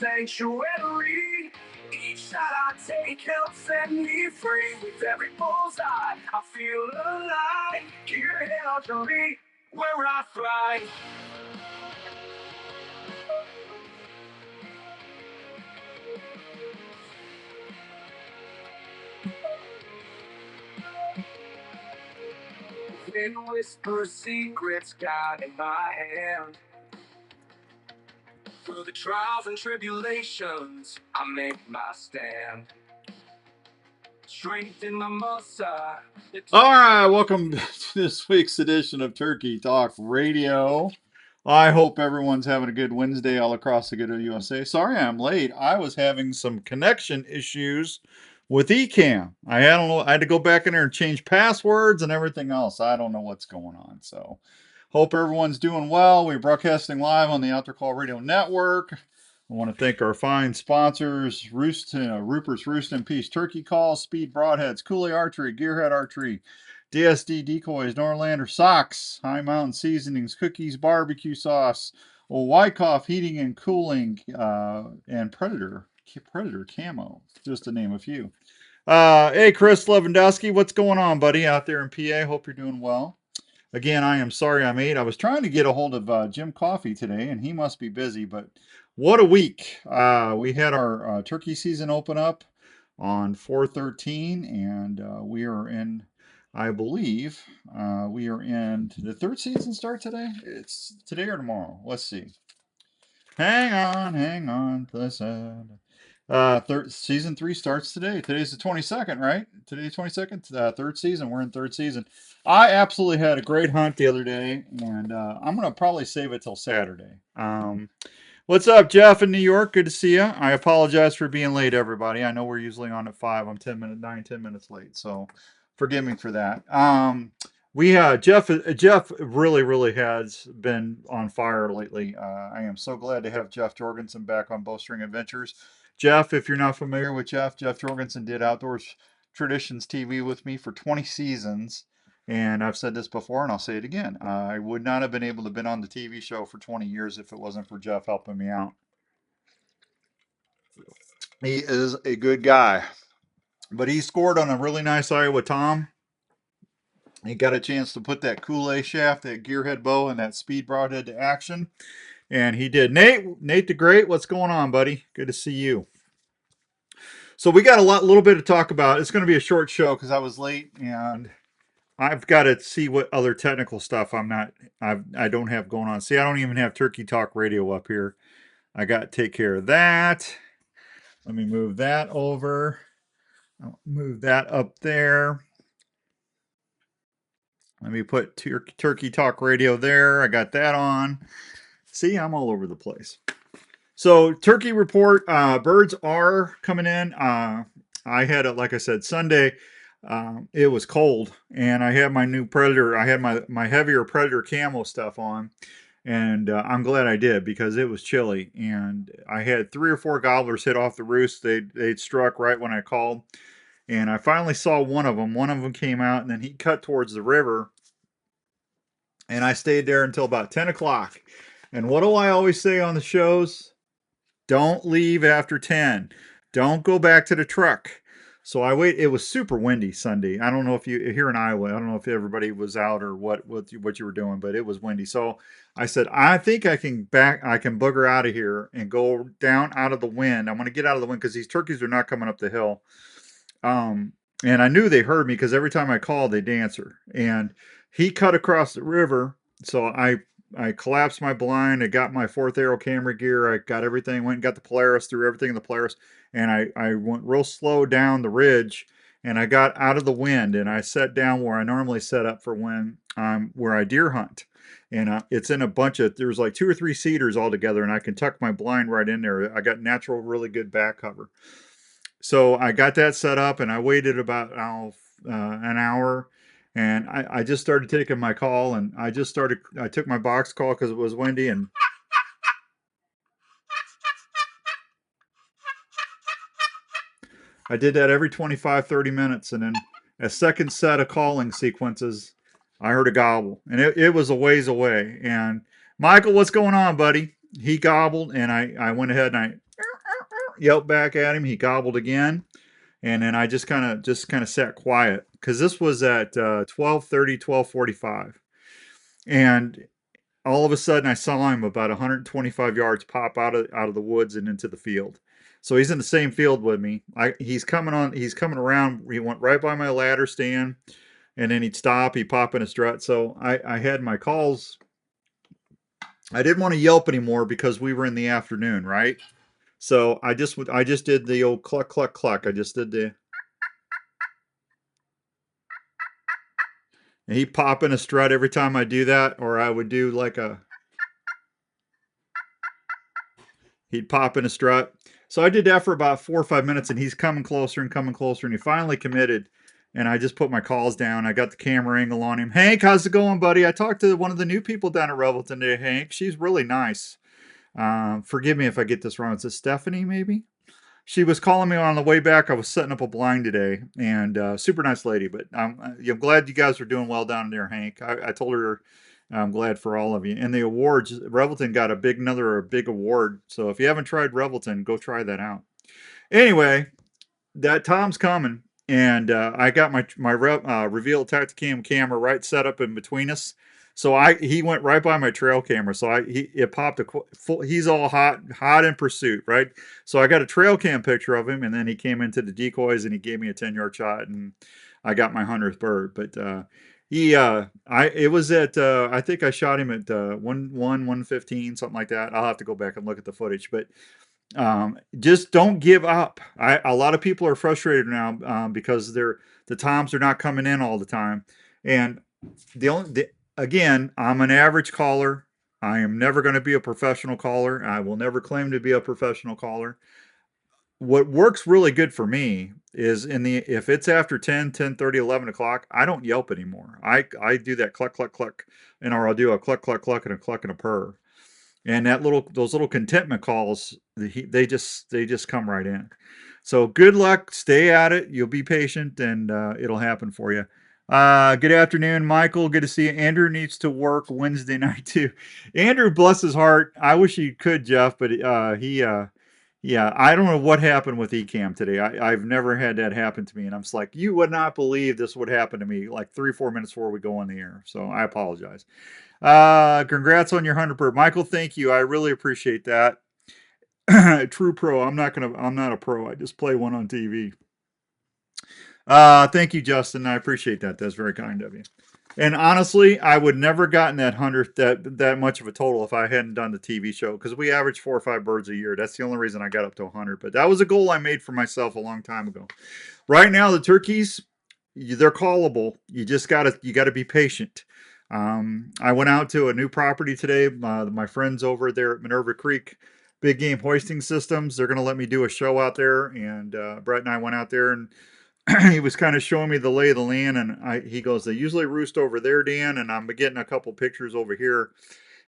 sanctuary. Each shot I take helps set me free. With every bullseye, I feel alive. Gear held to me where I thrive. Then whisper secrets guiding my hand. Through the trials and tribulations, I make my stand. Strength in my muscle. All right, welcome to this week's edition of Turkey Talk Radio. I hope everyone's having a good Wednesday all across the good of USA. Sorry I'm late. I was having some connection issues with Ecamm. I had to go back in there and change passwords and everything else. I don't know what's going on. So hope everyone's doing well. We're broadcasting live on the Outdoor Call Radio Network. I want to thank our fine sponsors, Rupert's Roost and Peace Turkey Call, Speed Broadheads, Coulee Archery, Gearhead Archery, DSD Decoys, Norlander Socks, High Mountain Seasonings, Cookies, Barbecue Sauce, Wyckoff Heating and Cooling, and Predator Camo, just to name a few. Hey, Chris Lewandowski, what's going on, buddy, out there in PA? Hope you're doing well. Again, I am sorry I'm late. I was trying to get a hold of Jim Coffey today, and he must be busy, but what a week. We had our turkey season open up on 4/13, and we are in, I believe, we are in, did the third season start today? It's today or tomorrow? Let's see. Hang on, listen. Season 3 starts today. Today's the 22nd, right? Today's 22nd, third season. We're in third season. I absolutely had a great hunt the other day, and I'm gonna probably save it till Saturday. What's up, Jeff in New York? Good to see you. I apologize for being late, everybody. I know we're usually on at 5. I'm 10 minutes late, so forgive me for that. Jeff really has been on fire lately. I am so glad to have Jeff Jorgensen back on Bowstring Adventures. Jeff, if you're not familiar with Jeff Jorgensen did Outdoors Traditions TV with me for 20 seasons. And I've said this before, and I'll say it again. I would not have been able to have been on the TV show for 20 years if it wasn't for Jeff helping me out. He is a good guy. But he scored on a really nice Iowa Tom. He got a chance to put that Coulee shaft, that gearhead bow, and that speed broadhead to action. And he did. Nate the Great, what's going on, buddy? Good to see you. So we got a little bit to talk about. It's going to be a short show because I was late, and I've got to see what other technical stuff I don't have going on. See, I don't even have Turkey Talk Radio up here. I got to take care of that. Let me move that over. I'll move that up there. Let me put Turkey Talk Radio there. I got that on. See, I'm all over the place. So, turkey report. Birds are coming in. I had it, like I said, Sunday. It was cold, and I had my new Predator. I had my heavier Predator camo stuff on, and I'm glad I did because it was chilly. And I had 3 or 4 gobblers hit off the roost. They'd struck right when I called, and I finally saw one of them. One of them came out, and then he cut towards the river, and I stayed there until about 10 o'clock. And what do I always say on the shows? Don't leave after 10. Don't go back to the truck. So I wait. It was super windy Sunday. I don't know if you here in Iowa. I don't know if everybody was out or what you were doing, but it was windy. So I said, I think I can booger out of here and go down out of the wind. I want to get out of the wind because these turkeys are not coming up the hill. And I knew they heard me because every time I called, they'd answer. And he cut across the river, so I collapsed my blind. I got my 4th Arrow camera gear. I got everything. Went and got the Polaris, threw everything in the Polaris, and I went real slow down the ridge, and I got out of the wind, and I sat down where I normally set up for when where I deer hunt. And it's in a bunch of, there's like 2 or 3 cedars all together, and I can tuck my blind right in there. I got natural, really good back cover. So I got that set up, and I waited about an hour. And I just started taking my call, and I took my box call because it was windy, and I did that every 25, 30 minutes. And then a second set of calling sequences, I heard a gobble, and it was a ways away. And Michael, what's going on, buddy? He gobbled, and I went ahead and yelped back at him. He gobbled again, and then I just kind of sat quiet because this was at 12:30, 12:45, and all of a sudden I saw him about 125 yards pop out of the woods and into the field. So he's in the same field with me. He's coming on. He's coming around. He went right by my ladder stand, and then he'd stop. He'd pop in a strut. So I had my calls. I didn't want to yelp anymore because we were in the afternoon, right? So I just did the old cluck cluck cluck. I just did the. And he'd pop in a strut every time I do that, or I would do like a. He'd pop in a strut. So I did that for about 4 or 5 minutes, and he's coming closer, and he finally committed. And I just put my calls down. I got the camera angle on him. Hank, how's it going, buddy? I talked to one of the new people down at Revelton today, Hank. She's really nice. Forgive me if I get this wrong. Is it Stephanie, maybe? She was calling me on the way back. I was setting up a blind today, and super nice lady. But I'm glad you guys are doing well down there, Hank. I told her I'm glad for all of you. And the awards, Revelton got another big award. So if you haven't tried Revelton, go try that out. Anyway, that Tom's coming, and I got my Reveal Tacticam camera right set up in between us. So he went right by my trail camera. So it popped he's all hot in pursuit, right? So I got a trail cam picture of him, and then he came into the decoys and he gave me a 10-yard shot, and I got my 100th bird. But it was at I think I shot him at 115, something like that. I'll have to go back and look at the footage, but just don't give up. A lot of people are frustrated now because the toms are not coming in all the time, and again, I'm an average caller. I am never going to be a professional caller. I will never claim to be a professional caller. What works really good for me is if it's after 10, 10:30, 11 o'clock, I don't yelp anymore. I do that cluck, cluck, cluck, or I'll do a cluck, cluck, cluck, and a cluck and a purr. And those little contentment calls, they just come right in. So good luck. Stay at it. You'll be patient, and it'll happen for you. Good afternoon, Michael. Good to see you. Andrew needs to work Wednesday night too. Andrew, bless his heart. I wish he could, Jeff, but yeah, I don't know what happened with Ecamm today. I've never had that happen to me, and I'm just like, you would not believe this would happen to me like 3 or 4 minutes before we go on the air. So I apologize. Congrats on your 100 bird, Michael. Thank you. I really appreciate that. True pro. I'm not a pro. I just play one on TV. Thank you, Justin. I appreciate that. That's very kind of you. And honestly, I would never gotten that 100 that much of a total if I hadn't done the TV show, because we average 4 or 5 birds a year. That's the only reason I got up to 100. But that was a goal I made for myself a long time ago. Right now, the turkeys, they're callable. You gotta be patient. I went out to a new property today. My friends over there at Minerva Creek Big Game Hoisting Systems, they're going to let me do a show out there. And Brett and I went out there, and he was kind of showing me the lay of the land. And he goes, they usually roost over there, Dan. And I'm getting a couple pictures over here.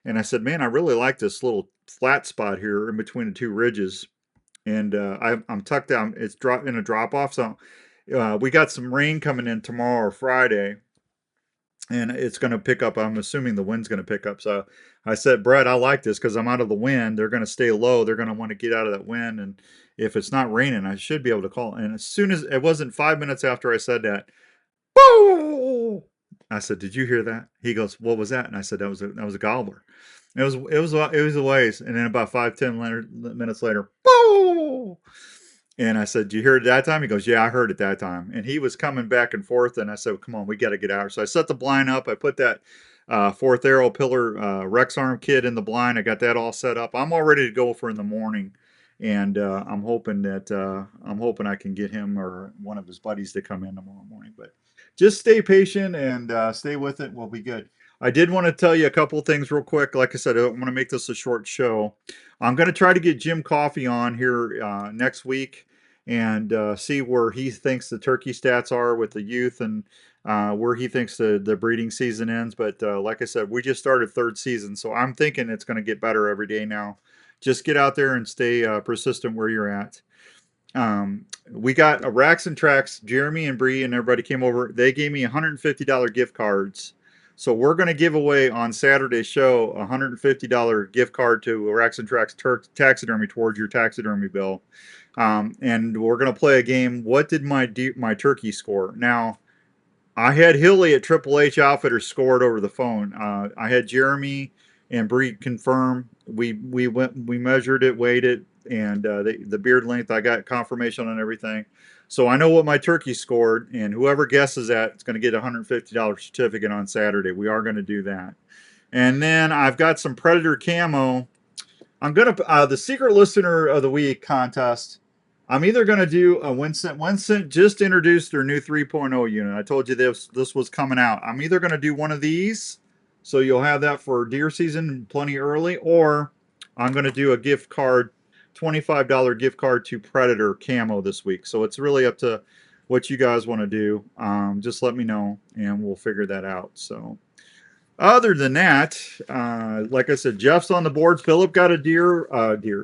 And I said, man, I really like this little flat spot here in between the two ridges. And I'm tucked down. It's in a drop off. So we got some rain coming in tomorrow or Friday, and it's going to pick up. I'm assuming the wind's going to pick up. So I said, Brett, I like this because I'm out of the wind. They're going to stay low. They're going to want to get out of that wind. And if it's not raining, I should be able to call. And as soon as it wasn't 5 minutes after I said that, woo! I said, did you hear that? He goes, what was that? And I said, that was a gobbler. It was a ways. And then about 5-10 minutes later, boo! And I said, "Do you hear it that time?" He goes, "Yeah, I heard it that time." And he was coming back and forth, and I said, "Come on, we got to get out." So I set the blind up. I put that fourth arrow pillar Rex arm kit in the blind. I got that all set up. I'm all ready to go for in the morning, and I'm hoping I can get him or one of his buddies to come in tomorrow morning. But just stay patient and stay with it. We'll be good. I did want to tell you a couple of things real quick. Like I said, I don't want to make this a short show. I'm going to try to get Jim Coffey on here next week and see where he thinks the turkey stats are with the youth and where he thinks the breeding season ends. But like I said, we just started third season, so I'm thinking it's going to get better every day now. Just get out there and stay persistent where you're at. We got Racks and Tracks. Jeremy and Bree and everybody came over. They gave me $150 gift cards So we're going to give away on Saturday's show a $150 gift card to Racks and Tracks Taxidermy towards your taxidermy bill. And we're going to play a game. What did my turkey score? Now, I had Hilly at Triple H Outfitters scored over the phone. I had Jeremy and Bree confirm. We measured it, weighed it, and the beard length. I got confirmation on everything. So I know what my turkey scored, and whoever guesses that is going to get a $150 certificate on Saturday. We are going to do that. And then I've got some Predator camo. I'm going to the Secret Listener of the Week contest. I'm either going to do a Winston. Winston just introduced their new 3.0 unit. I told you this was coming out. I'm either going to do one of these, so you'll have that for deer season plenty early, or I'm going to do a gift card, $25 gift card to Predator camo this week. So it's really up to what you guys want to do. Just let me know, and we'll figure that out. So other than that, like I said, Jeff's on the board. Philip got a deer.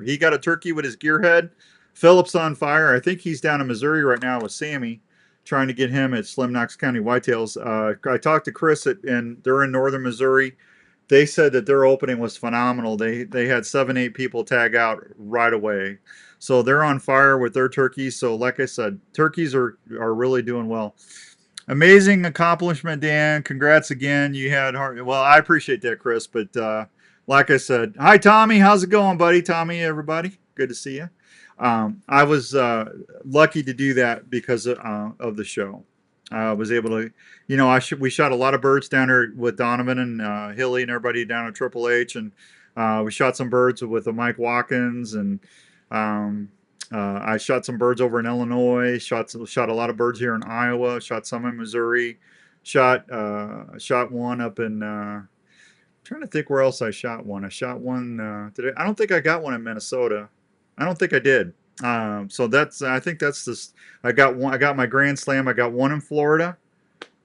He got a turkey with his gearhead. Philip's on fire. I think he's down in Missouri right now with Sammy, trying to get him at Slim Knox County Whitetails. I talked to Chris, and they're in northern Missouri. They said that their opening was phenomenal. They had 7-8 people tag out right away. So they're on fire with their turkeys. So like I said, turkeys are really doing well. Amazing accomplishment, Dan. Congrats again. You had hard. Well, I appreciate that, Chris. But like I said, hi, Tommy. How's it going, buddy? Tommy, everybody. Good to see you. I was lucky to do that because of the show. I was able to, we shot a lot of birds down there with Donovan and Hilly and everybody down at Triple H, and we shot some birds with Mike Watkins, and I shot some birds over in Illinois. Shot a lot of birds here in Iowa. Shot some in Missouri. Shot one up in. Trying to think where else I shot one. I shot one. I don't think I got one in Minnesota. I don't think I did. So I think that's this. I got one. I got my Grand Slam. I got one in Florida,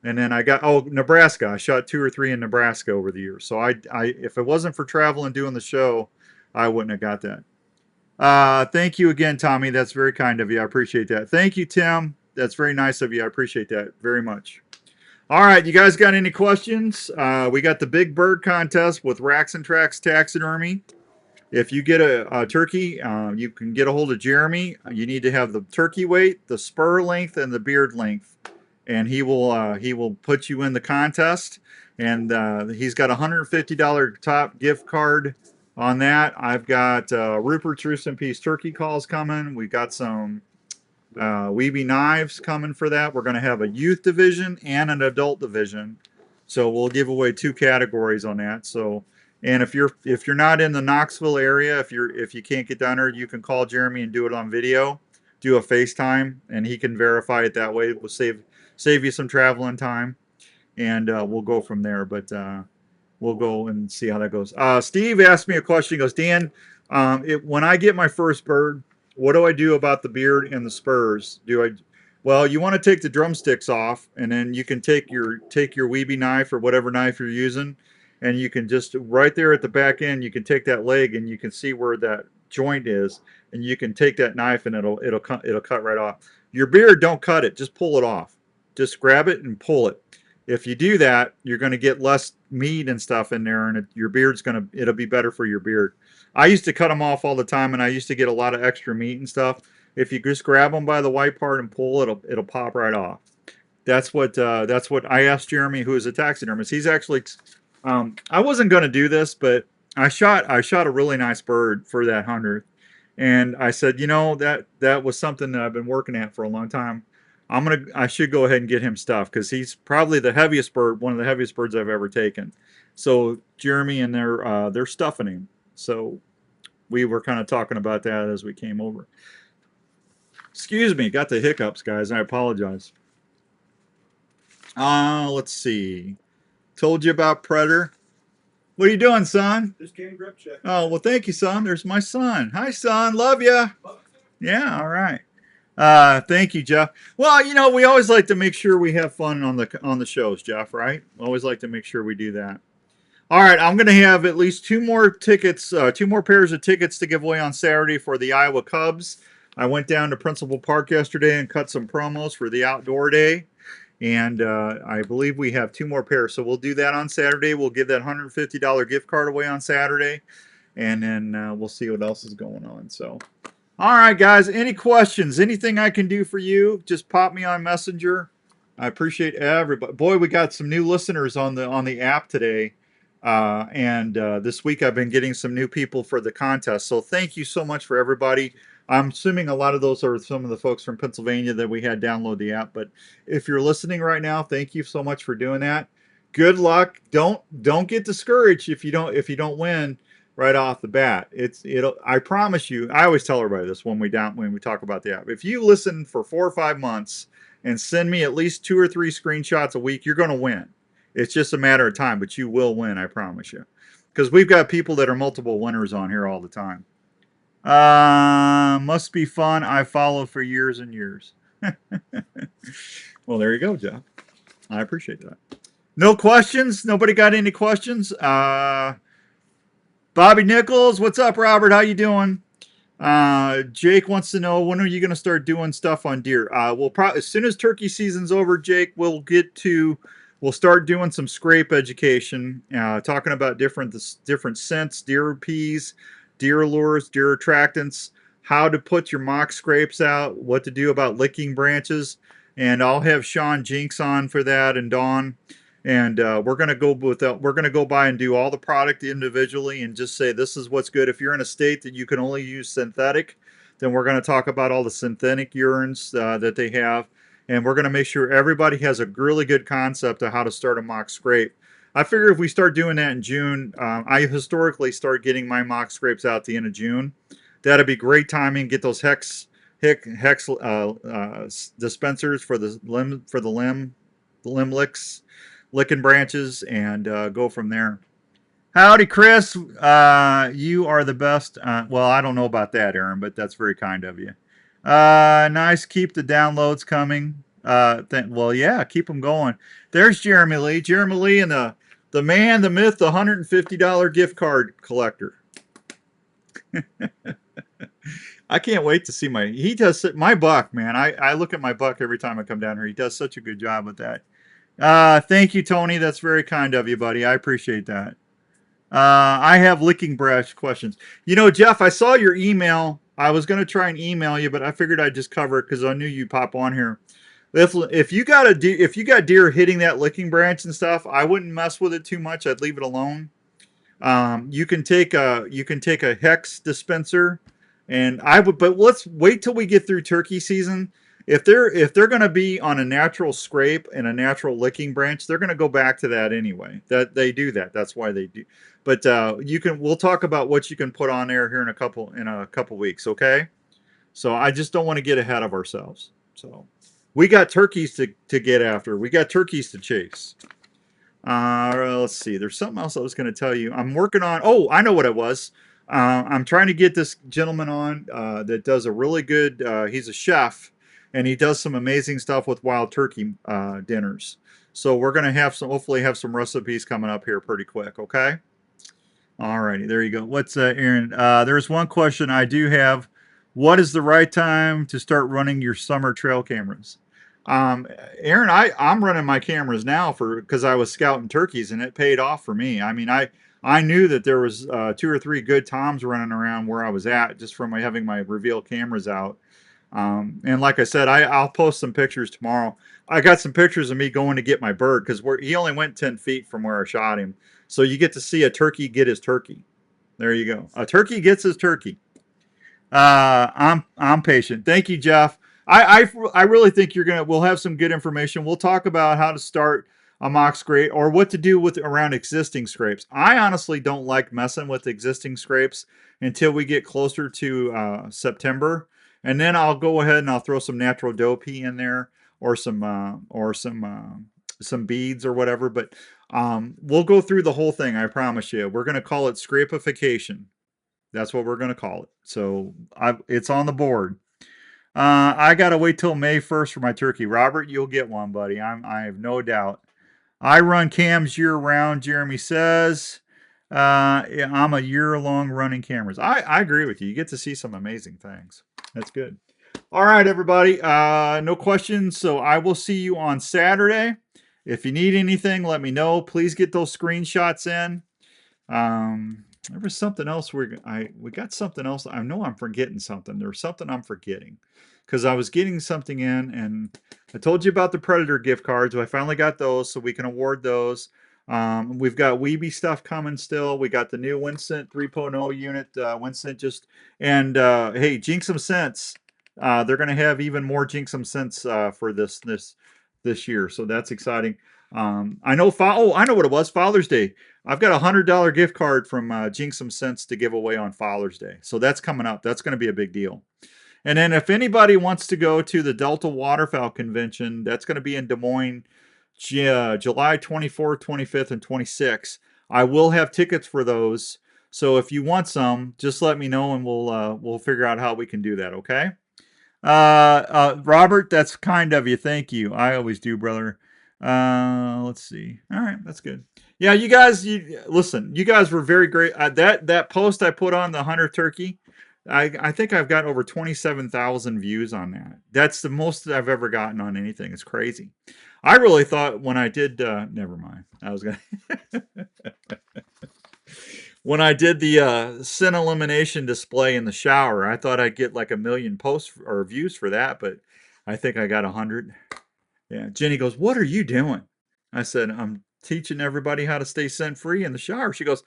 and then I got Nebraska. I shot 2 or 3 in Nebraska over the years. So I if it wasn't for travel and doing the show, I wouldn't have got that. Thank you again, Tommy. That's very kind of you. I appreciate that. Thank you, Tim. That's very nice of you. I appreciate that very much. All right, you guys got any questions? We got the Big Bird contest with Racks and Tracks Taxidermy. If you get a turkey, you can get a hold of Jeremy. You need to have the turkey weight, the spur length, and the beard length, and he will put you in the contest. And he's got a $150 top gift card on that. I've got Rupert's Roost and Peace turkey calls coming. We've got some Weeby knives coming for that. We're going to have a youth division and an adult division, so we'll give away 2 categories on that. So. And if you're not in the Knoxville area, if you can't get down there, you can call Jeremy and do it on video, do a FaceTime, and he can verify it that way. We'll save you some traveling time, and we'll go from there. But we'll go and see how that goes. Steve asked me a question. He goes, Dan, when I get my first bird, what do I do about the beard and the spurs? Well, you want to take the drumsticks off, and then you can take your Weeby knife or whatever knife you're using. And you can just right there at the back end, you can take that leg and you can see where that joint is, and you can take that knife and it'll cut right off. Your beard, don't cut it, just pull it off. Just grab it and pull it. If you do that, you're going to get less meat and stuff in there, and your beard's it'll be better for your beard. I used to cut them off all the time, and I used to get a lot of extra meat and stuff. If you just grab them by the white part and pull, it'll pop right off. That's what I asked Jeremy, who is a taxidermist. He's actually. I wasn't going to do this, but I shot a really nice bird for that 100th, and I said, that was something that I've been working at for a long time. I should go ahead and get him stuff because he's probably the heaviest bird, one of the heaviest birds I've ever taken. So Jeremy and they're stuffing him. So we were kind of talking about that as we came over. Excuse me, got the hiccups, guys. I apologize. Let's see. Told you about Predator. What are you doing, son? Just came grip check. Oh, well, thank you, son. There's my son. Hi, son. Love you. Yeah, all right. Thank you, Jeff. Well, we always like to make sure we have fun on the shows, Jeff, right? Always like to make sure we do that. All right, I'm going to have at least 2 more tickets, 2 more pairs of tickets to give away on Saturday for the Iowa Cubs. I went down to Principal Park yesterday and cut some promos for the outdoor day. And I believe we have 2 more pairs. So we'll do that on Saturday. We'll give that $150 gift card away on Saturday. And then we'll see what else is going on. So, all right, guys. Any questions? Anything I can do for you? Just pop me on Messenger. I appreciate everybody. Boy, we got some new listeners on the app today. And this week I've been getting some new people for the contest. So thank you so much for everybody. I'm assuming a lot of those are some of the folks from Pennsylvania that we had download the app. But if you're listening right now, thank you so much for doing that. Good luck. Don't get discouraged if you don't win right off the bat. I promise you. I always tell everybody this when we talk about the app. If you listen for 4 or 5 months and send me at least 2 or 3 screenshots a week, you're going to win. It's just a matter of time, but you will win, I promise you. Because we've got people that are multiple winners on here all the time. Must be fun. I followed for years and years. Well, there you go, Jeff. I appreciate that. No questions? Nobody got any questions? Bobby Nichols, what's up, Robert? How you doing? Jake wants to know, when are you going to start doing stuff on deer? We'll probably, as soon as turkey season's over, Jake, we'll start doing some scrape education, talking about different scents, deer peas, deer lures, deer attractants, how to put your mock scrapes out, what to do about licking branches, and I'll have Sean Jinks on for that and Dawn, and we're gonna go by and do all the product individually and just say this is what's good. If you're in a state that you can only use synthetic, then we're going to talk about all the synthetic urines that they have. And we're going to make sure everybody has a really good concept of how to start a mock scrape. I figure if we start doing that in June, I historically start getting my mock scrapes out at the end of June. That'd be great timing. Get those hex dispensers for the limb licks, licking branches, and go from there. Howdy, Chris. You are the best. Well, I don't know about that, Aaron, but that's very kind of you. Nice. Keep the downloads coming. Well, yeah, keep them going. There's Jeremy Lee. Jeremy Lee and the man, the myth, the $150 gift card collector. I can't wait to see he does my buck, man. I look at my buck every time I come down here. He does such a good job with that. Thank you, Tony. That's very kind of you, buddy. I appreciate that. I have licking brush questions. Jeff, I saw your email. I was going to try and email you, but I figured I'd just cover it because I knew you'd pop on here. If you got deer hitting that licking branch and stuff, I wouldn't mess with it too much. I'd leave it alone. You can take a hex dispenser, and but let's wait till we get through turkey season. If they're going to be on a natural scrape and a natural licking branch, they're going to go back to that anyway. That they do that. That's why they do. But we'll talk about what you can put on there here in a couple weeks, okay? So I just don't want to get ahead of ourselves. So we got turkeys to get after. We got turkeys to chase. Let's see. There's something else I was going to tell you. I'm working on. Oh, I know what it was. I'm trying to get this gentleman on that does a really good. He's a chef, and he does some amazing stuff with wild turkey dinners. So we're going to hopefully have some recipes coming up here pretty quick. Okay. All righty, there you go. What's Aaron? There's one question I do have. What is the right time to start running your summer trail cameras? Aaron, I'm running my cameras now because I was scouting turkeys and it paid off for me. I mean, I knew that there was 2 or 3 good toms running around where I was at just from having my Reveal cameras out. And like I said, I'll post some pictures tomorrow. I got some pictures of me going to get my bird because he only went 10 feet from where I shot him. So you get to see a turkey get his turkey. There you go. A turkey gets his turkey. I'm patient. Thank you, Jeff. I really think we'll have some good information. We'll talk about how to start a mock scrape or what to do around existing scrapes. I honestly don't like messing with existing scrapes until we get closer to September. And then I'll go ahead and I'll throw some natural doe pea in there or some beads or whatever. But we'll go through the whole thing. I promise you. We're going to call it scrapification. That's what we're going to call it. So it's on the board. I got to wait till May 1st for my turkey. Robert, you'll get one, buddy. I have no doubt. I run cams year round, Jeremy says. I'm a year-long running cameras. I agree with you. You get to see some amazing things. That's good. All right, everybody. No questions. So I will see you on Saturday. If you need anything, let me know. Please get those screenshots in. There was something else we got something else. I know I'm forgetting something. There's something I'm forgetting because I was getting something in, and I told you about the Predator gift cards. I finally got those, so we can award those. We've got Weeby stuff coming still. We got the new Winsent 3.0 unit. Winsent just and hey, Jinxum Sense. They're going to have even more Jinxum Sense for this year, so that's exciting. I know. I know what it was. Father's Day. I've got $100 gift card from Jinxum Sense to give away on Father's Day. So that's coming up. That's going to be a big deal. And then if anybody wants to go to the Delta Waterfowl Convention, that's going to be in Des Moines, July 24th, 25th, and 26th. I will have tickets for those. So if you want some, just let me know and we'll figure out how we can do that. Okay. Robert, that's kind of you. Thank you. I always do, brother. Let's see. All right, that's good. Yeah, you guys, listen. You guys were very great. That post I put on the hunter turkey, I think I've got over 27,000 views on that. That's the most I've ever gotten on anything. It's crazy. I really thought when I did. Never mind. I was gonna. When I did the sin elimination display in the shower, I thought I'd get like 1,000,000 posts or views for that, but I think I got 100. Yeah. Jenny goes, "What are you doing?" I said, "I'm teaching everybody how to stay scent free in the shower." She goes,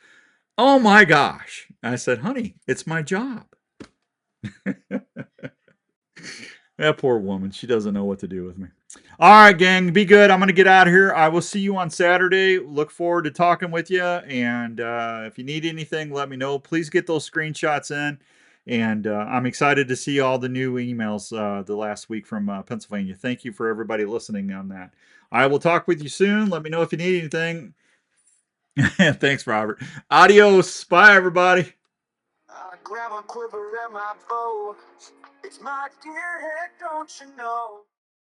"Oh my gosh." I said, "Honey, it's my job." That poor woman. She doesn't know what to do with me. All right, gang. Be good. I'm going to get out of here. I will see you on Saturday. Look forward to talking with you. And if you need anything, let me know. Please get those screenshots in. And I'm excited to see all the new emails the last week from Pennsylvania. Thank you for everybody listening on that. I will talk with you soon. Let me know if you need anything. Thanks, Robert. Adios. Bye, everybody. I grab a quiver and my bow. It's my dear head, don't you know?